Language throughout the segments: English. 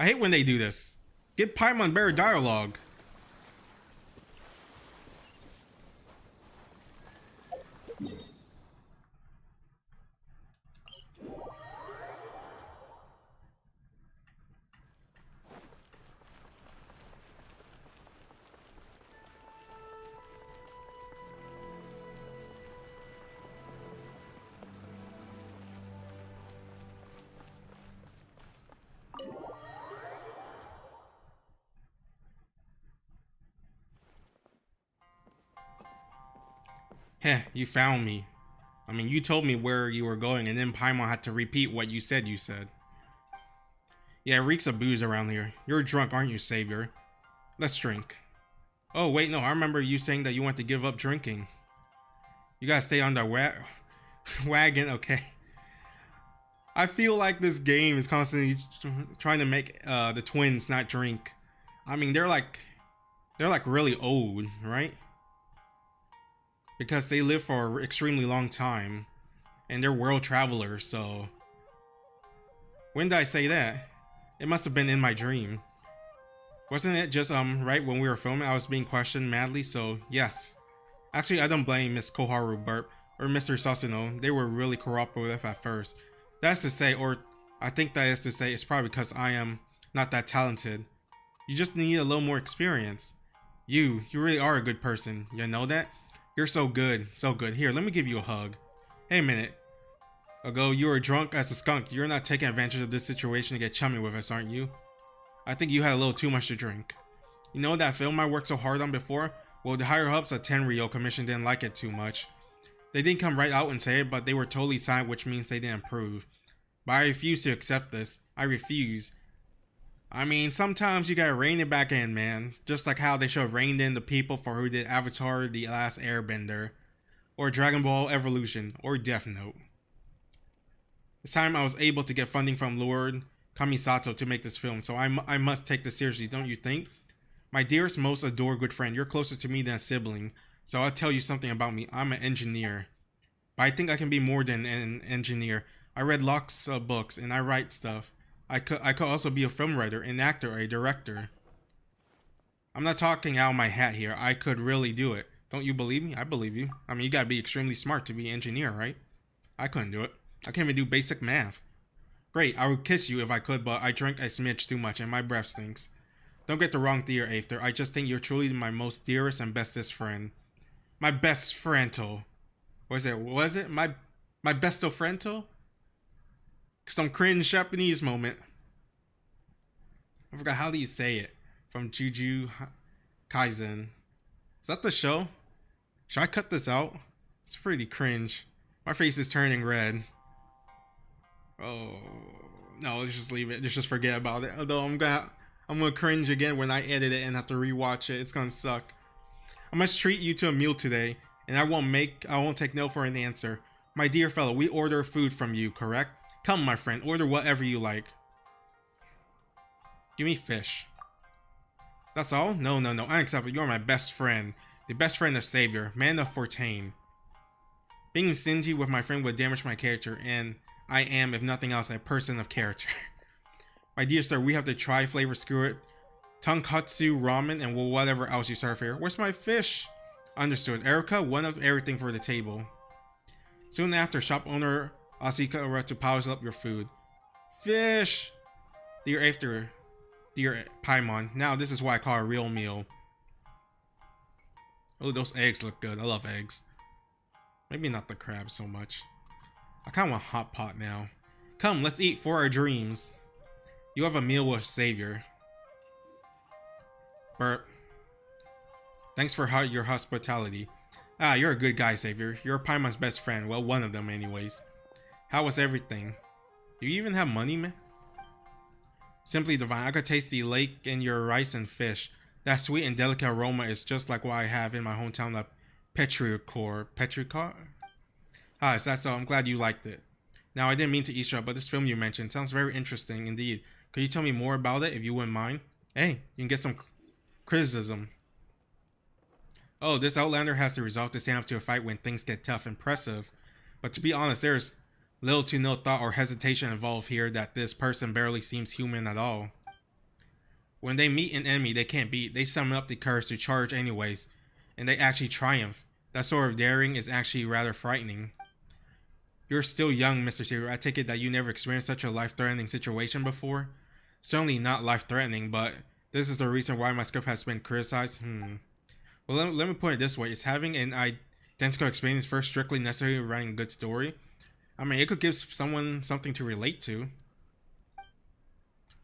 I hate when they do this. Give Paimon better dialogue. Heh, you found me. I mean, you told me where you were going, and then Paimon had to repeat what you said. Yeah, it reeks of booze around here. You're drunk, aren't you, Savior? Let's drink. Oh, wait, no, I remember you saying that you want to give up drinking. You gotta stay on the wagon, okay. I feel like this game is constantly trying to make the twins not drink. I mean, they're like really old, right? Because they live for an extremely long time, and they're world travelers, so... When did I say that? It must have been in my dream. Wasn't it just, right when we were filming, I was being questioned madly, so yes. Actually, I don't blame Miss Koharu Burp, or Mr. Sasuno. They were really cooperative at first. That's to say, or I think that is to say, it's probably because I am not that talented. You just need a little more experience. You really are a good person, you know that? You're so good, so good. Here, let me give you a hug. Hey, a minute ago, you were drunk as a skunk. You're not taking advantage of this situation to get chummy with us, aren't you? I think you had a little too much to drink. You know that film I worked so hard on before? Well, the higher-ups at Tenryou Commission didn't like it too much. They didn't come right out and say it, but they were totally silent, which means they didn't approve. But I refuse to accept this. I refuse. I mean, sometimes you gotta rein it back in, man. Just like how they should have reined in the people for who did Avatar: The Last Airbender, or Dragon Ball Evolution, or Death Note. This time I was able to get funding from Lord Kamisato to make this film, so I must take this seriously, don't you think? My dearest, most adored good friend, you're closer to me than a sibling, so I'll tell you something about me. I'm an engineer. But I think I can be more than an engineer. I read lots of books, and I write stuff. I could also be a film writer, an actor, a director. I'm not talking out of my hat here. I could really do it. Don't you believe me? I believe you. I mean, you gotta be extremely smart to be an engineer, right? I couldn't do it. I can't even do basic math. Great, I would kiss you if I could, but I drank a smidge too much and my breath stinks. Don't get the wrong theory, Aether. I just think you're truly my most dearest and bestest friend. My best friendo. Was it? My besto friendo? Some cringe Japanese moment. I forgot, how do you say it? From Juju Kaisen. Is that the show? Should I cut this out? It's pretty cringe. My face is turning red. Oh no, let's just leave it. Let's just forget about it. Although I'm gonna cringe again when I edit it and have to rewatch it. It's gonna suck. I must treat you to a meal today, and I won't take no for an answer. My dear fellow, we order food from you, correct? Come, my friend, order whatever you like. Give me fish. That's all? No, unacceptable. You're my best friend. The best friend of Savior, man of Fortane. Being stingy with my friend would damage my character, and I am, if nothing else, a person of character. My dear sir, we have to try flavor skewer, tonkatsu ramen, and whatever else you serve here. Where's my fish? Understood. Erica, one of everything for the table. Soon after, shop owner Asika to polish up your food. Fish! Dear Paimon. Now this is what I call a real meal. Oh, those eggs look good. I love eggs. Maybe not the crab so much. I kind of want hot pot now. Come, let's eat for our dreams. You have a meal with Savior. Burp. Thanks for your hospitality. Ah, you're a good guy, Savior. You're Paimon's best friend. Well, one of them anyways. How was everything? Do you even have money, man? Simply divine. I could taste the lake in your rice and fish. That sweet and delicate aroma is just like what I have in my hometown of Petrichor. Ah, is that so? I'm glad you liked it. Now, I didn't mean to eavesdrop, but this film you mentioned sounds very interesting indeed. Could you tell me more about it if you wouldn't mind? Hey, you can get some criticism. Oh, this Outlander has the resolve to stand up to a fight when things get tough. Impressive. But to be honest, there's little to no thought or hesitation involved here that this person barely seems human at all. When they meet an enemy they can't beat, they summon up the courage to charge anyways, and they actually triumph. That sort of daring is actually rather frightening. You're still young, Mr. Zero. I take it that you never experienced such a life-threatening situation before? Certainly not life-threatening, but this is the reason why my script has been criticized. Well, let me put it this way. Is having an identical experience first strictly necessary to writing a good story? I mean, it could give someone something to relate to.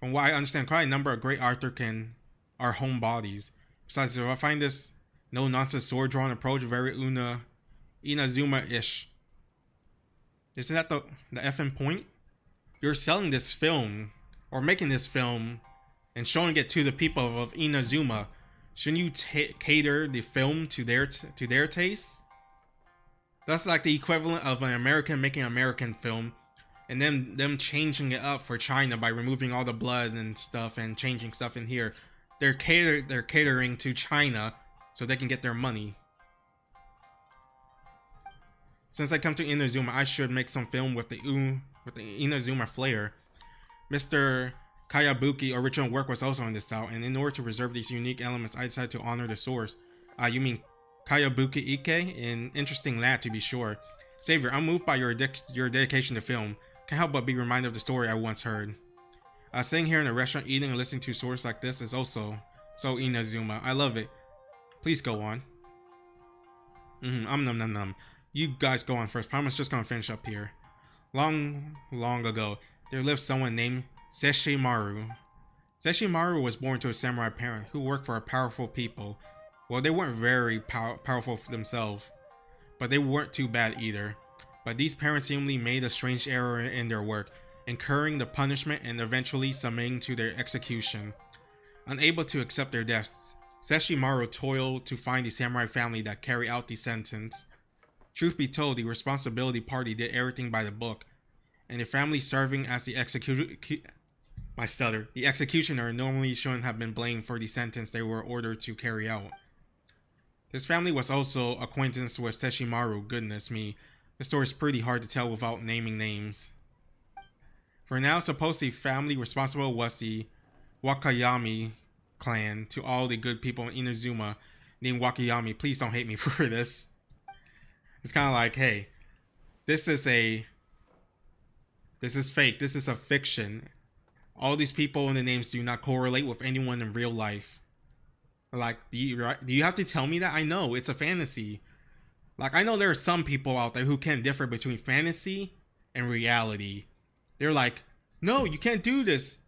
From what I understand, quite a number of great authors are homebodies. Besides, I find this no-nonsense sword-drawn approach very Inazuma-ish. Isn't that the effing point? You're selling this film, or making this film, and showing it to the people of Inazuma. Shouldn't you cater the film to their taste? That's like the equivalent of an American making an American film, and then them changing it up for China by removing all the blood and stuff and changing stuff in here. They're catering to China so they can get their money. Since I come to Inazuma, I should make some film with the Inazuma flair. Mr. Kayabuki original work was also in this style, and in order to preserve these unique elements, I decided to honor the source. You mean Kayabuki Ike? An interesting lad, to be sure. Savior, I'm moved by your dedication to film. Can't help but be reminded of the story I once heard. Sitting here in a restaurant eating and listening to stories like this is also so Inazuma. I love it. Please go on. Num num num. You guys go on first. Promise just gonna finish up here. Long ago, there lived someone named Sesshimaru. Sesshimaru was born to a samurai parent who worked for a powerful people. Well, they weren't very powerful themselves, but they weren't too bad either. But these parents seemingly made a strange error in their work, incurring the punishment and eventually submitting to their execution. Unable to accept their deaths, Sesshimaru toiled to find the samurai family that carried out the sentence. Truth be told, the responsibility party did everything by the book, and the family serving as the executioner normally shouldn't have been blamed for the sentence they were ordered to carry out. This family was also acquaintance with Sesshimaru. Goodness me, the story's pretty hard to tell without naming names. For now, suppose the family responsible was the Wakayami clan. To all the good people in Inazuma named Wakayami, please don't hate me for this. It's kind of like, hey, this is fake. This is a fiction. All these people and the names do not correlate with anyone in real life. Like, do you have to tell me that? I know it's a fantasy. Like, I know there are some people out there who can differ between fantasy and reality. They're like, no, you can't do this.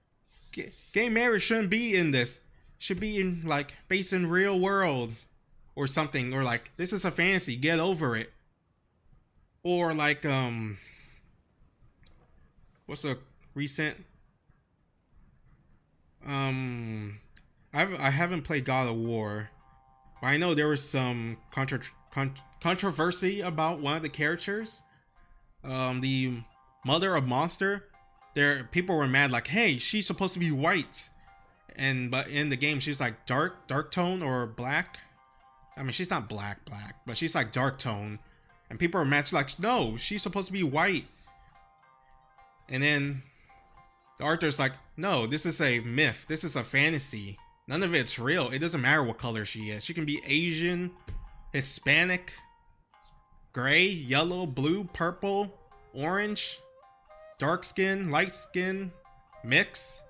Gay marriage shouldn't be in this. Should be in, like, based in real world or something. Or like, this is a fantasy. Get over it. Or like, what's a recent? I haven't played God of War, but I know there was some controversy about one of the characters. The mother of Monster. People were mad, like, hey, she's supposed to be white, but in the game she's like dark tone or black. I mean, she's not black, but she's like dark tone. And people are mad, like, no, she's supposed to be white. And then the author's like, no, this is a myth. This is a fantasy. None of it's real. It doesn't matter what color she is. She can be Asian, Hispanic, gray, yellow, blue, purple, orange, dark skin, light skin, mix.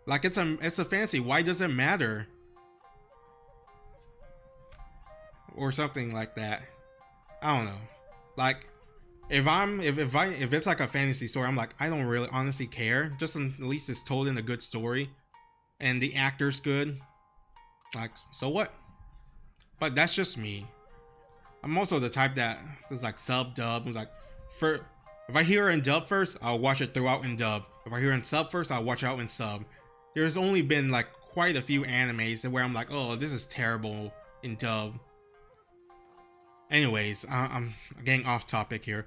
Like, it's a fantasy. Why does it matter? Or something like that. I don't know. Like, if it's like a fantasy story, I'm like, I don't really honestly care. Just at least it's told in a good story, and the actor's good. Like, so what? But that's just me. I'm also the type that is like sub-dub. It's like, if I hear it in dub first, I'll watch it throughout in dub. If I hear it in sub first, I'll watch it out in sub. There's only been like quite a few animes where I'm like, oh, this is terrible in dub. Anyways, I'm getting off topic here.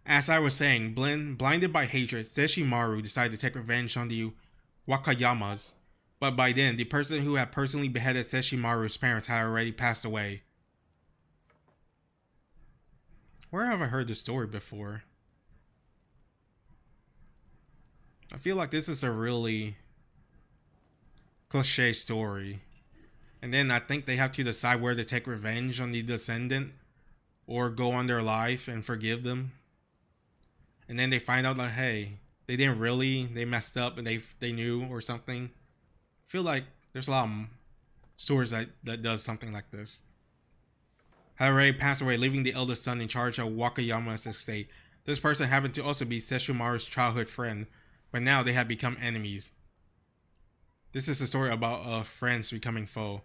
As I was saying, blinded by hatred, Sesshimaru decided to take revenge on the Wakayamas. But by then, the person who had personally beheaded Sesshimaru's parents had already passed away. Where have I heard this story before? I feel like this is a really cliche story. And then I think they have to decide whether to take revenge on the descendant or go on their life and forgive them. And then they find out like, hey, they didn't really, they messed up and they knew or something. I feel like there's a lot of stories that does something like this. Harare passed away, leaving the eldest son in charge of Wakayama's estate. This person happened to also be Sesshomaru's childhood friend, but now they had become enemies. This is a story about friends becoming foe.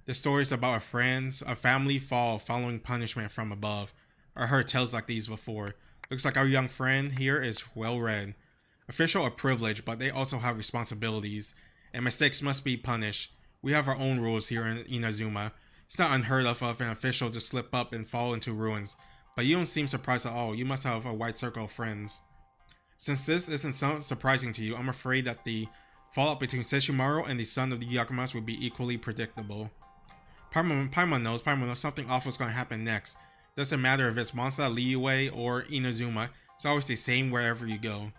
The story is about a family fall following punishment from above. I heard tales like these before. Looks like our young friend here is well read. Officials are privileged, but they also have responsibilities, and mistakes must be punished. We have our own rules here in Inazuma. It's not unheard of an official to slip up and fall into ruins, but you don't seem surprised at all. You must have a wide circle of friends. Since this isn't so surprising to you, I'm afraid that the fallout between Sesshomaru and the son of the Yakumas would be equally predictable. Paimon knows something awful is going to happen next. Doesn't matter if it's Monza, Liyue, or Inazuma, it's always the same wherever you go.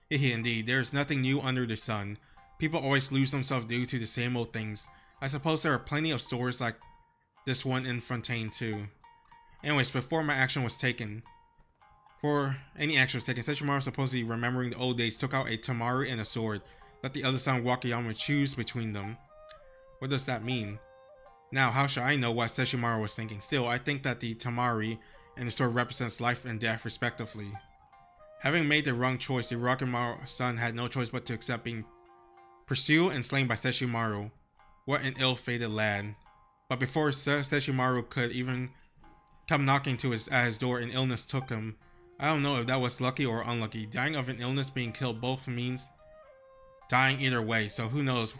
Indeed, there's nothing new under the sun. People always lose themselves due to the same old things. I suppose there are plenty of stories like this one in Fontaine too. Anyways, before any action was taken, Sesshomaru, supposedly remembering the old days, took out a tamari and a sword. Let the other son Wakayama choose between them. What does that mean? Now, how should I know what Sesshomaru was thinking? Still, I think that the tamari and the sword represents life and death respectively. Having made the wrong choice, the Orochimaru son had no choice but to accept being pursued and slain by Sesshomaru. What an ill-fated lad. But before Sesshomaru could even come knocking at his door, an illness took him. I don't know if that was lucky or unlucky. Dying of an illness, being killed, both means dying either way, so who knows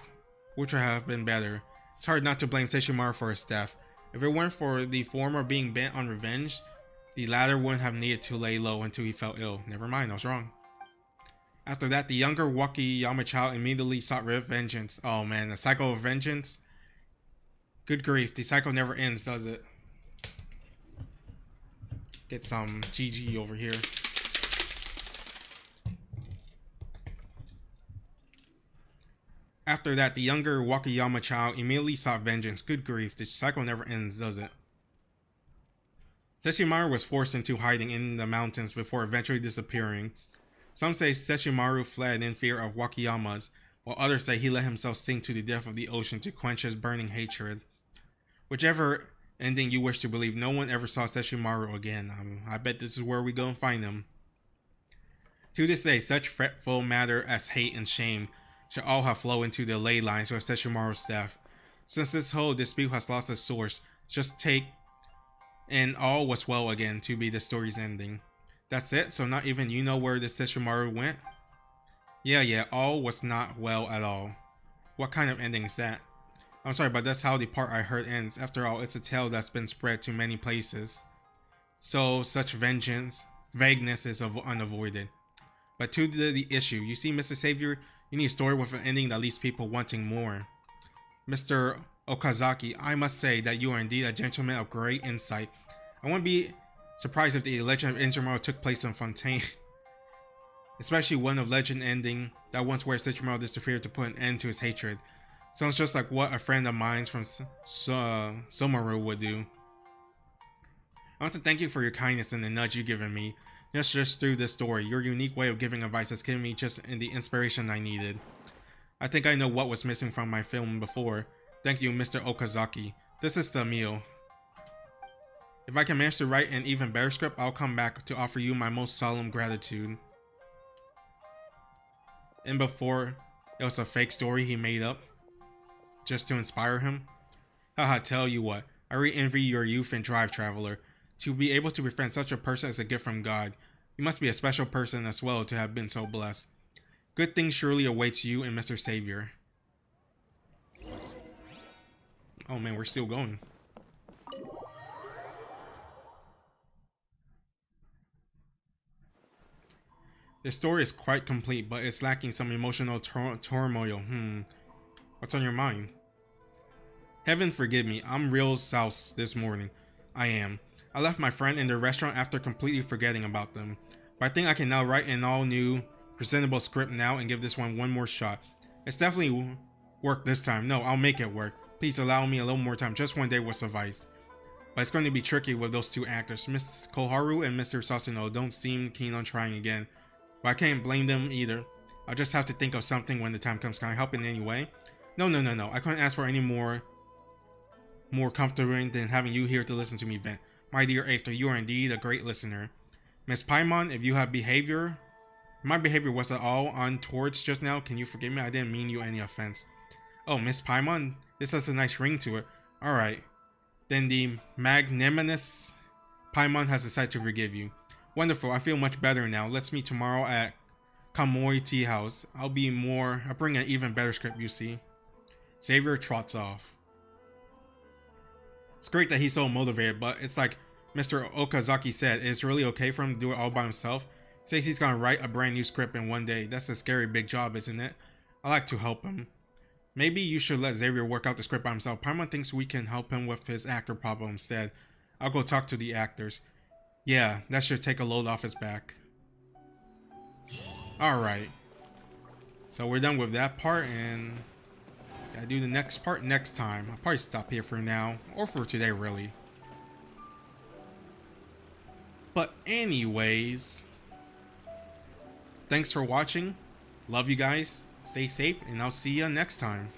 which would have been better. It's hard not to blame Sesshomaru for his death. If it weren't for the former being bent on revenge, the latter wouldn't have needed to lay low until he fell ill. Never mind, I was wrong. After that, the younger Wakayama child immediately sought vengeance. Oh man, the cycle of vengeance? Good grief, the cycle never ends, does it? Get some GG over here. After that, the younger Wakayama child immediately sought vengeance. Good grief, the cycle never ends, does it? Sesshomaru was forced into hiding in the mountains before eventually disappearing. Some say Sesshomaru fled in fear of Wakayamas, while others say he let himself sink to the depth of the ocean to quench his burning hatred. Whichever ending you wish to believe, no one ever saw Sesshomaru again. I bet this is where we go and find him. To this day, such fretful matter as hate and shame should all have flowed into the ley lines of Sesshomaru's death. Since this whole dispute has lost its source, just take and all was well again to be the story's ending. That's it? So not even you know where the Sesshomaru went? Yeah, all was not well at all. What kind of ending is that? I'm sorry, but that's how the part I heard ends. After all, it's a tale that's been spread to many places. So such vagueness is unavoided. But to the issue, you see, Mr. Savior, you need a story with an ending that leaves people wanting more. Mr. Okazaki, I must say that you are indeed a gentleman of great insight. I wouldn't be surprised if the legend of Inazuma took place in Fontaine. Especially one of legend ending that once where Sesshomaru disappeared to put an end to his hatred. Sounds just like what a friend of mine from Somaru would do. I want to thank you for your kindness and the nudge you've given me. Just through this story, your unique way of giving advice has given me just the inspiration I needed. I think I know what was missing from my film before. Thank you, Mr. Okazaki. This is the meal. If I can manage to write an even better script, I'll come back to offer you my most solemn gratitude. And before, it was a fake story he made up just to inspire him. Haha, tell you what, I really envy your youth and drive, traveler. To be able to befriend such a person is a gift from God. You must be a special person as well to have been so blessed. Good things surely awaits you and Mr. Savior. Oh man, we're still going. The story is quite complete, but it's lacking some emotional turmoil. What's on your mind? Heaven forgive me, I'm real soused this morning. I am. I left my friend in the restaurant after completely forgetting about them. But I think I can now write an all new, presentable script now and give this one more shot. It's definitely work this time. No, I'll make it work. Please allow me a little more time. Just one day will suffice. But it's going to be tricky with those two actors. Miss Koharu and Mr. Sasuno don't seem keen on trying again. But I can't blame them either. I'll just have to think of something when the time comes. Can I help in any way? No. I couldn't ask for any more comforting than having you here to listen to me vent. My dear Aether, you are indeed a great listener. Miss Paimon, if you have my behavior was at all untoward just now, can you forgive me? I didn't mean you any offense. Oh, Miss Paimon, this has a nice ring to it. Alright. Then the magnanimous Paimon has decided to forgive you. Wonderful, I feel much better now. Let's meet tomorrow at Kamoi Tea House. I'll bring an even better script, you see. Xavier trots off. It's great that he's so motivated, but it's like Mr. Okazaki said, it's really okay for him to do it all by himself. Says he's gonna write a brand new script in one day. That's a scary big job, isn't it? I like to help him. Maybe you should let Xavier work out the script by himself. Paimon thinks we can help him with his actor problem instead. I'll go talk to the actors. Yeah, that should take a load off his back. Alright. So we're done with that part, and gotta do the next part next time. I'll probably stop here for now, or for today really. But anyways, thanks for watching. Love you guys. Stay safe, and I'll see you next time.